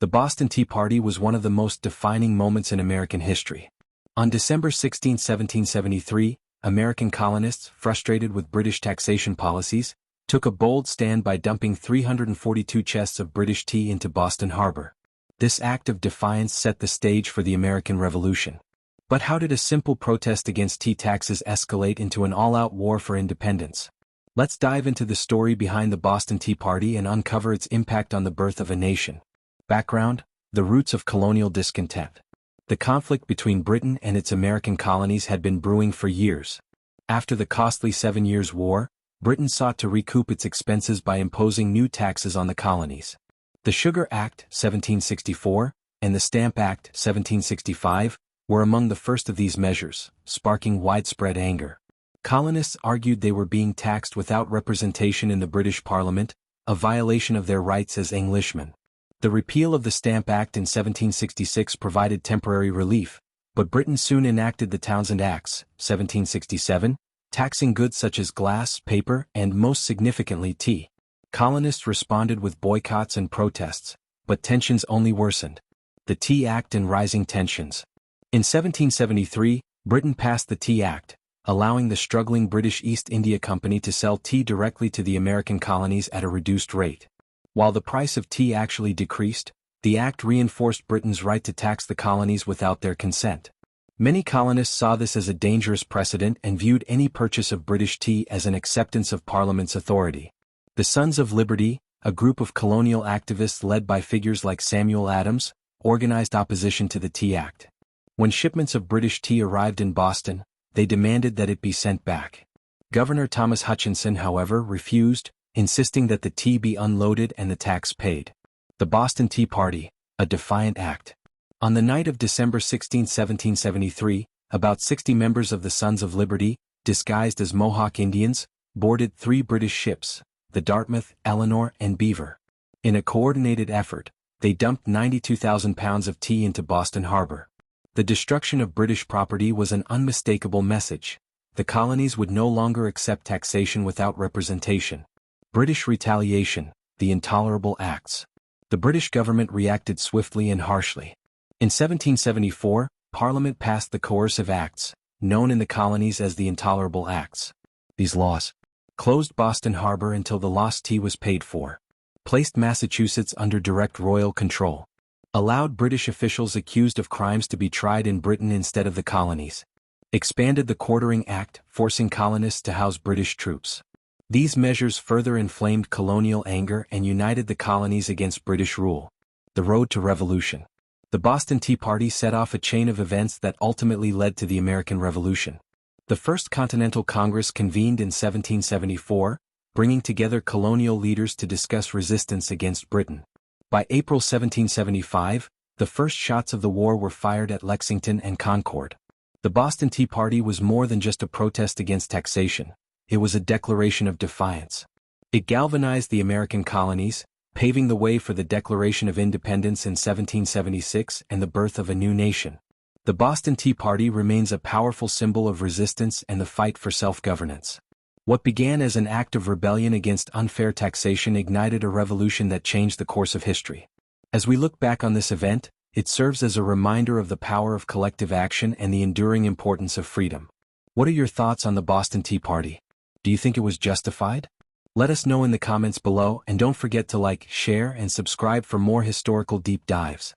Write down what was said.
The Boston Tea Party was one of the most defining moments in American history. On December 16, 1773, American colonists, frustrated with British taxation policies, took a bold stand by dumping 342 chests of British tea into Boston Harbor. This act of defiance set the stage for the American Revolution. But how did a simple protest against tea taxes escalate into an all-out war for independence? Let's dive into the story behind the Boston Tea Party and uncover its impact on the birth of a nation. Background: the roots of colonial discontent. The conflict between Britain and its American colonies had been brewing for years. After the costly 7 Years' War, Britain sought to recoup its expenses by imposing new taxes on the colonies. The Sugar Act, 1764, and the Stamp Act, 1765, were among the first of these measures, sparking widespread anger. Colonists argued they were being taxed without representation in the British Parliament, a violation of their rights as Englishmen. The repeal of the Stamp Act in 1766 provided temporary relief, but Britain soon enacted the Townshend Acts, 1767, taxing goods such as glass, paper, and most significantly tea. Colonists responded with boycotts and protests, but tensions only worsened. The Tea Act and rising tensions. In 1773, Britain passed the Tea Act, allowing the struggling British East India Company to sell tea directly to the American colonies at a reduced rate. While the price of tea actually decreased, the act reinforced Britain's right to tax the colonies without their consent. Many colonists saw this as a dangerous precedent and viewed any purchase of British tea as an acceptance of Parliament's authority. The Sons of Liberty, a group of colonial activists led by figures like Samuel Adams, organized opposition to the Tea Act. When shipments of British tea arrived in Boston, they demanded that it be sent back. Governor Thomas Hutchinson, however, refused, insisting that the tea be unloaded and the tax paid. The Boston Tea Party, a defiant act. On the night of December 16, 1773, about 60 members of the Sons of Liberty, disguised as Mohawk Indians, boarded 3 British ships, the Dartmouth, Eleanor, and Beaver. In a coordinated effort, they dumped 92,000 pounds of tea into Boston Harbor. The destruction of British property was an unmistakable message. The colonies would no longer accept taxation without representation. British retaliation, the intolerable acts. The British government reacted swiftly and harshly. In 1774, Parliament passed the Coercive Acts, known in the colonies as the Intolerable Acts. These laws closed Boston Harbor until the lost tea was paid for, placed Massachusetts under direct royal control, allowed British officials accused of crimes to be tried in Britain instead of the colonies, expanded the Quartering Act, forcing colonists to house British troops. These measures further inflamed colonial anger and united the colonies against British rule. The road to revolution. The Boston Tea Party set off a chain of events that ultimately led to the American Revolution. The First Continental Congress convened in 1774, bringing together colonial leaders to discuss resistance against Britain. By April 1775, the first shots of the war were fired at Lexington and Concord. The Boston Tea Party was more than just a protest against taxation. It was a declaration of defiance. It galvanized the American colonies, paving the way for the Declaration of Independence in 1776 and the birth of a new nation. The Boston Tea Party remains a powerful symbol of resistance and the fight for self-governance. What began as an act of rebellion against unfair taxation ignited a revolution that changed the course of history. As we look back on this event, it serves as a reminder of the power of collective action and the enduring importance of freedom. What are your thoughts on the Boston Tea Party? Do you think it was justified? Let us know in the comments below, and don't forget to like, share, and subscribe for more historical deep dives.